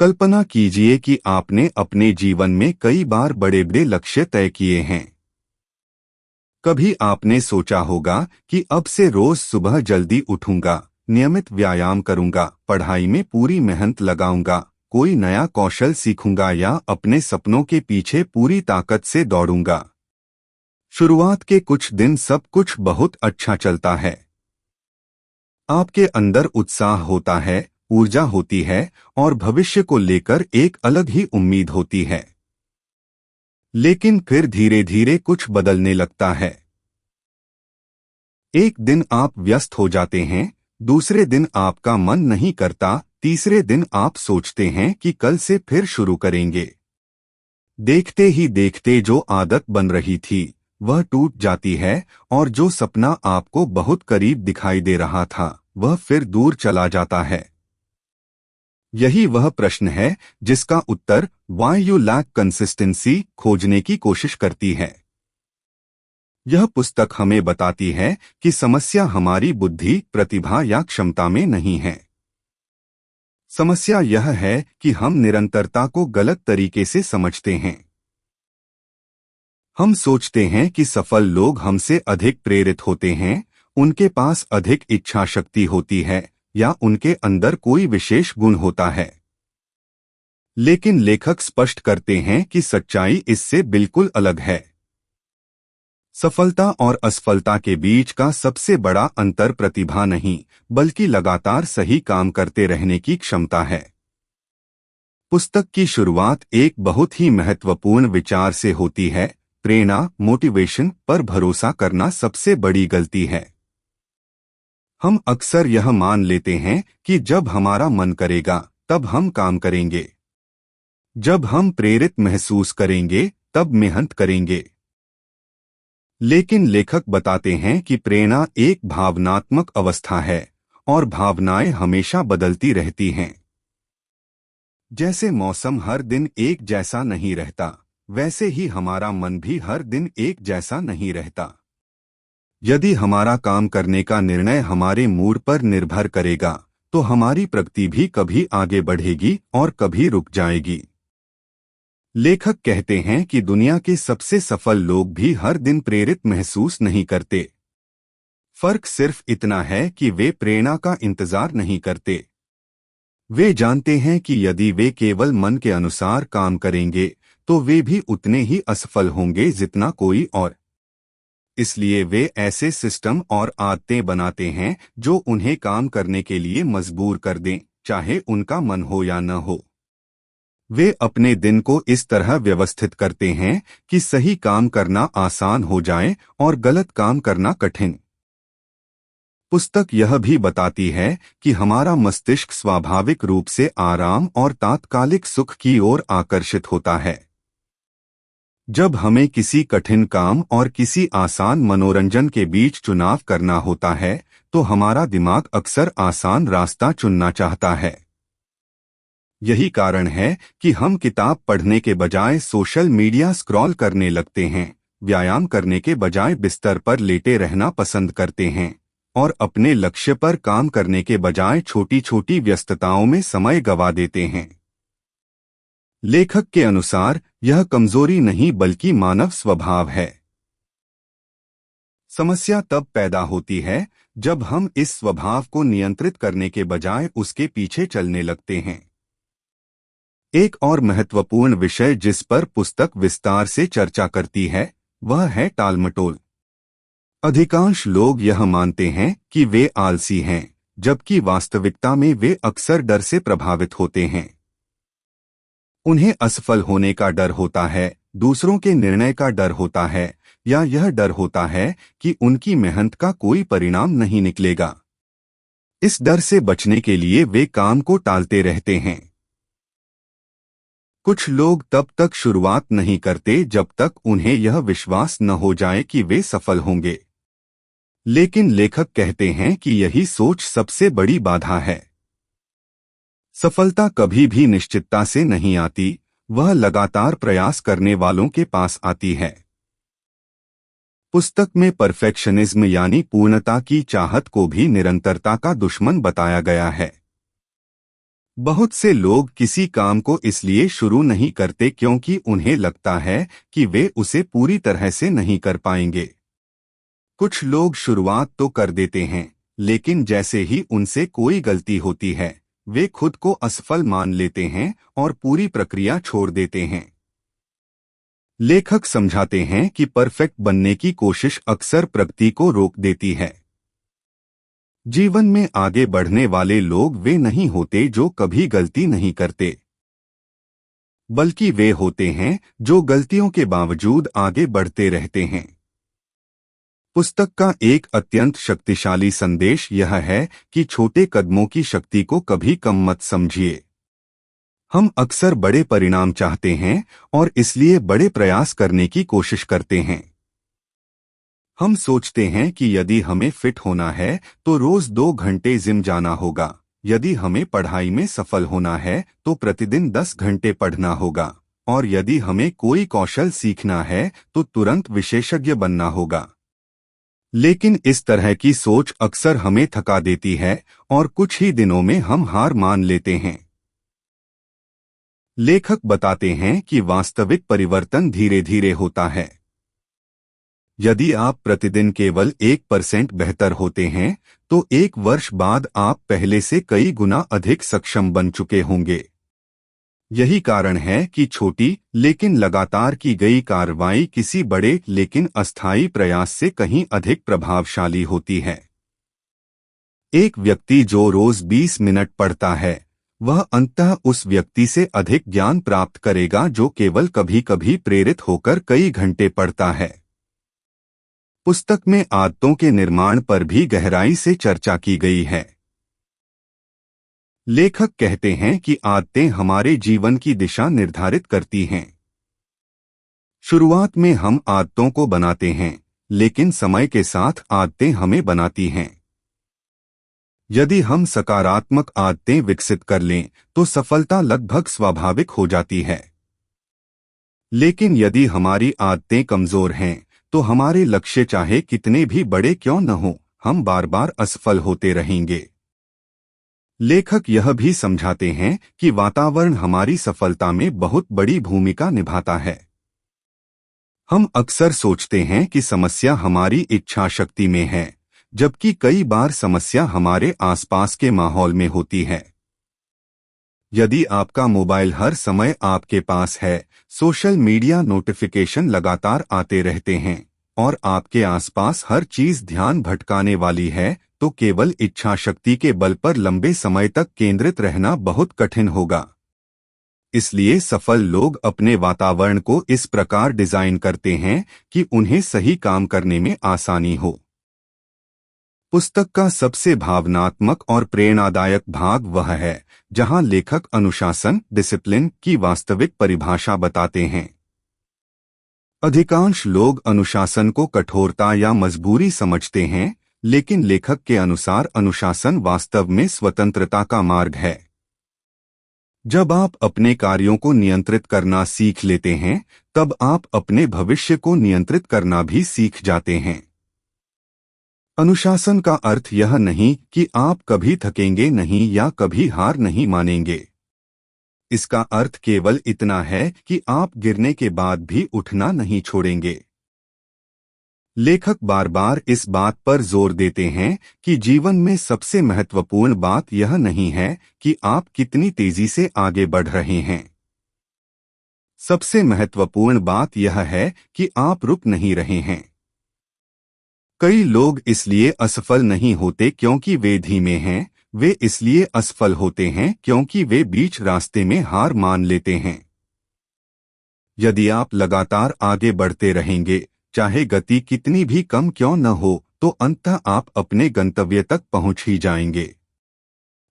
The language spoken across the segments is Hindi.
कल्पना कीजिए कि आपने अपने जीवन में कई बार बड़े बड़े लक्ष्य तय किए हैं। कभी आपने सोचा होगा कि अब से रोज सुबह जल्दी उठूंगा, नियमित व्यायाम करूंगा, पढ़ाई में पूरी मेहनत लगाऊंगा, कोई नया कौशल सीखूंगा या अपने सपनों के पीछे पूरी ताकत से दौड़ूंगा। शुरुआत के कुछ दिन सब कुछ बहुत अच्छा चलता है। आपके अंदर उत्साह होता है, ऊर्जा होती है और भविष्य को लेकर एक अलग ही उम्मीद होती है। लेकिन फिर धीरे धीरे कुछ बदलने लगता है। एक दिन आप व्यस्त हो जाते हैं, दूसरे दिन आपका मन नहीं करता, तीसरे दिन आप सोचते हैं कि कल से फिर शुरू करेंगे। देखते ही देखते जो आदत बन रही थी वह टूट जाती है और जो सपना आपको बहुत करीब दिखाई दे रहा था वह फिर दूर चला जाता है। यही वह प्रश्न है जिसका उत्तर वाई यू लैक कंसिस्टेंसी खोजने की कोशिश करती है। यह पुस्तक हमें बताती है कि समस्या हमारी बुद्धि, प्रतिभा या क्षमता में नहीं है। समस्या यह है कि हम निरंतरता को गलत तरीके से समझते हैं। हम सोचते हैं कि सफल लोग हमसे अधिक प्रेरित होते हैं, उनके पास अधिक इच्छा शक्ति होती है या उनके अंदर कोई विशेष गुण होता है। लेकिन लेखक स्पष्ट करते हैं कि सच्चाई इससे बिल्कुल अलग है। सफलता और असफलता के बीच का सबसे बड़ा अंतर प्रतिभा नहीं, बल्कि लगातार सही काम करते रहने की क्षमता है। पुस्तक की शुरुआत एक बहुत ही महत्वपूर्ण विचार से होती है। प्रेरणा, मोटिवेशन पर भरोसा करना सबसे बड़ी गलती है। हम अक्सर यह मान लेते हैं कि जब हमारा मन करेगा तब हम काम करेंगे। जब हम प्रेरित महसूस करेंगे तब मेहनत करेंगे। लेकिन लेखक बताते हैं कि प्रेरणा एक भावनात्मक अवस्था है और भावनाएं हमेशा बदलती रहती हैं। जैसे मौसम हर दिन एक जैसा नहीं रहता, वैसे ही हमारा मन भी हर दिन एक जैसा नहीं रहता। यदि हमारा काम करने का निर्णय हमारे मूड पर निर्भर करेगा तो हमारी प्रगति भी कभी आगे बढ़ेगी और कभी रुक जाएगी। लेखक कहते हैं कि दुनिया के सबसे सफल लोग भी हर दिन प्रेरित महसूस नहीं करते। फर्क सिर्फ इतना है कि वे प्रेरणा का इंतजार नहीं करते। वे जानते हैं कि यदि वे केवल मन के अनुसार काम करेंगे तो वे भी उतने ही असफल होंगे जितना कोई और। इसलिए वे ऐसे सिस्टम और आदतें बनाते हैं जो उन्हें काम करने के लिए मजबूर कर दें, चाहे उनका मन हो या न हो। वे अपने दिन को इस तरह व्यवस्थित करते हैं कि सही काम करना आसान हो जाए और गलत काम करना कठिन। पुस्तक यह भी बताती है कि हमारा मस्तिष्क स्वाभाविक रूप से आराम और तात्कालिक सुख की ओर आकर्षित होता है। जब हमें किसी कठिन काम और किसी आसान मनोरंजन के बीच चुनाव करना होता है तो हमारा दिमाग अक्सर आसान रास्ता चुनना चाहता है। यही कारण है कि हम किताब पढ़ने के बजाय सोशल मीडिया स्क्रॉल करने लगते हैं, व्यायाम करने के बजाय बिस्तर पर लेटे रहना पसंद करते हैं और अपने लक्ष्य पर काम करने के बजाय छोटी छोटी व्यस्तताओं में समय गंवा देते हैं। लेखक के अनुसार यह कमजोरी नहीं बल्कि मानव स्वभाव है। समस्या तब पैदा होती है जब हम इस स्वभाव को नियंत्रित करने के बजाय उसके पीछे चलने लगते हैं। एक और महत्वपूर्ण विषय जिस पर पुस्तक विस्तार से चर्चा करती है वह है टालमटोल। अधिकांश लोग यह मानते हैं कि वे आलसी हैं, जबकि वास्तविकता में वे अक्सर डर से प्रभावित होते हैं। उन्हें असफल होने का डर होता है, दूसरों के निर्णय का डर होता है या यह डर होता है कि उनकी मेहनत का कोई परिणाम नहीं निकलेगा। इस डर से बचने के लिए वे काम को टालते रहते हैं। कुछ लोग तब तक शुरुआत नहीं करते जब तक उन्हें यह विश्वास न हो जाए कि वे सफल होंगे। लेकिन लेखक कहते हैं कि यही सोच सबसे बड़ी बाधा है। सफलता कभी भी निश्चितता से नहीं आती, वह लगातार प्रयास करने वालों के पास आती है। पुस्तक में परफेक्शनिज्म यानी पूर्णता की चाहत को भी निरंतरता का दुश्मन बताया गया है। बहुत से लोग किसी काम को इसलिए शुरू नहीं करते क्योंकि उन्हें लगता है कि वे उसे पूरी तरह से नहीं कर पाएंगे। कुछ लोग शुरुआत तो कर देते हैं, लेकिन जैसे ही उनसे कोई गलती होती है, वे खुद को असफल मान लेते हैं और पूरी प्रक्रिया छोड़ देते हैं। लेखक समझाते हैं कि परफेक्ट बनने की कोशिश अक्सर प्रगति को रोक देती है। जीवन में आगे बढ़ने वाले लोग वे नहीं होते जो कभी गलती नहीं करते, बल्कि वे होते हैं जो गलतियों के बावजूद आगे बढ़ते रहते हैं। पुस्तक का एक अत्यंत शक्तिशाली संदेश यह है कि छोटे कदमों की शक्ति को कभी कम मत समझिए। हम अक्सर बड़े परिणाम चाहते हैं और इसलिए बड़े प्रयास करने की कोशिश करते हैं। हम सोचते हैं कि यदि हमें फिट होना है तो रोज 2 घंटे जिम जाना होगा, यदि हमें पढ़ाई में सफल होना है तो प्रतिदिन 10 घंटे पढ़ना होगा, और यदि हमें कोई कौशल सीखना है तो तुरंत विशेषज्ञ बनना होगा। लेकिन इस तरह की सोच अक्सर हमें थका देती है और कुछ ही दिनों में हम हार मान लेते हैं। लेखक बताते हैं कि वास्तविक परिवर्तन धीरे धीरे होता है। यदि आप प्रतिदिन केवल 1% बेहतर होते हैं तो 1 वर्ष बाद आप पहले से कई गुना अधिक सक्षम बन चुके होंगे। यही कारण है कि छोटी लेकिन लगातार की गई कार्रवाई किसी बड़े लेकिन अस्थायी प्रयास से कहीं अधिक प्रभावशाली होती है। एक व्यक्ति जो रोज 20 मिनट पढ़ता है, वह अंततः उस व्यक्ति से अधिक ज्ञान प्राप्त करेगा जो केवल कभी कभी प्रेरित होकर कई घंटे पढ़ता है। पुस्तक में आदतों के निर्माण पर भी गहराई से चर्चा की गई है। लेखक कहते हैं कि आदतें हमारे जीवन की दिशा निर्धारित करती हैं। शुरुआत में हम आदतों को बनाते हैं, लेकिन समय के साथ आदतें हमें बनाती हैं। यदि हम सकारात्मक आदतें विकसित कर लें तो सफलता लगभग स्वाभाविक हो जाती है। लेकिन यदि हमारी आदतें कमजोर हैं तो हमारे लक्ष्य चाहे कितने भी बड़े क्यों न हों, हम बार बार असफल होते रहेंगे। लेखक यह भी समझाते हैं कि वातावरण हमारी सफलता में बहुत बड़ी भूमिका निभाता है। हम अक्सर सोचते हैं कि समस्या हमारी इच्छा शक्ति में है, जबकि कई बार समस्या हमारे आसपास के माहौल में होती है। यदि आपका मोबाइल हर समय आपके पास है, सोशल मीडिया नोटिफिकेशन लगातार आते रहते हैं और आपके आसपास हर चीज ध्यान भटकाने वाली है, तो केवल इच्छा शक्ति के बल पर लंबे समय तक केंद्रित रहना बहुत कठिन होगा। इसलिए सफल लोग अपने वातावरण को इस प्रकार डिजाइन करते हैं कि उन्हें सही काम करने में आसानी हो। पुस्तक का सबसे भावनात्मक और प्रेरणादायक भाग वह है जहां लेखक अनुशासन डिसिप्लिन की वास्तविक परिभाषा बताते हैं। अधिकांश लोग अनुशासन को कठोरता या मजबूरी समझते हैं, लेकिन लेखक के अनुसार अनुशासन वास्तव में स्वतंत्रता का मार्ग है। जब आप अपने कार्यों को नियंत्रित करना सीख लेते हैं, तब आप अपने भविष्य को नियंत्रित करना भी सीख जाते हैं। अनुशासन का अर्थ यह नहीं कि आप कभी थकेंगे नहीं या कभी हार नहीं मानेंगे। इसका अर्थ केवल इतना है कि आप गिरने के बाद भी उठना नहीं छोड़ेंगे। लेखक बार बार इस बात पर जोर देते हैं कि जीवन में सबसे महत्वपूर्ण बात यह नहीं है कि आप कितनी तेजी से आगे बढ़ रहे हैं। सबसे महत्वपूर्ण बात यह है कि आप रुक नहीं रहे हैं। कई लोग इसलिए असफल नहीं होते क्योंकि वे धीमे हैं, वे इसलिए असफल होते हैं क्योंकि वे बीच रास्ते में हार मान लेते हैं। यदि आप लगातार आगे बढ़ते रहेंगे, चाहे गति कितनी भी कम क्यों न हो, तो अंततः आप अपने गंतव्य तक पहुंच ही जाएंगे।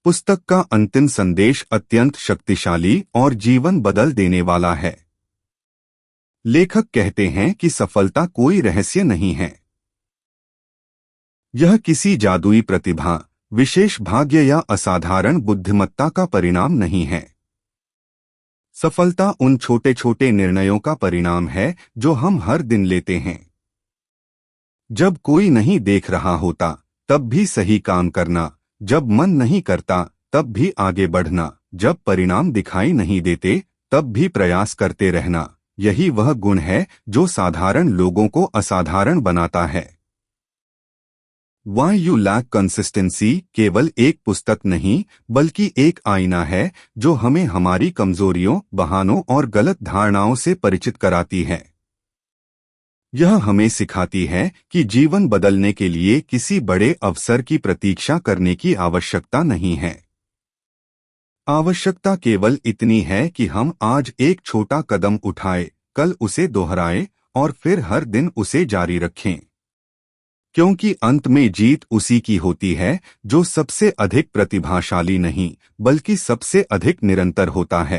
पुस्तक का अंतिम संदेश अत्यंत शक्तिशाली और जीवन बदल देने वाला है। लेखक कहते हैं कि सफलता कोई रहस्य नहीं है। यह किसी जादुई प्रतिभा, विशेष भाग्य या असाधारण बुद्धिमत्ता का परिणाम नहीं है। सफलता उन छोटे छोटे निर्णयों का परिणाम है जो हम हर दिन लेते हैं। जब कोई नहीं देख रहा होता, तब भी सही काम करना, जब मन नहीं करता, तब भी आगे बढ़ना, जब परिणाम दिखाई नहीं देते तब भी प्रयास करते रहना, यही वह गुण है जो साधारण लोगों को असाधारण बनाता है। वाई यू लैक कंसिस्टेंसी केवल एक पुस्तक नहीं बल्कि एक आईना है जो हमें हमारी कमजोरियों, बहानों और गलत धारणाओं से परिचित कराती है। यह हमें सिखाती है कि जीवन बदलने के लिए किसी बड़े अवसर की प्रतीक्षा करने की आवश्यकता नहीं है। आवश्यकता केवल इतनी है कि हम आज एक छोटा कदम उठाएं, कल उसे दोहराएं और फिर हर दिन उसे जारी रखें। क्योंकि अंत में जीत उसी की होती है जो सबसे अधिक प्रतिभाशाली नहीं बल्कि सबसे अधिक निरंतर होता है।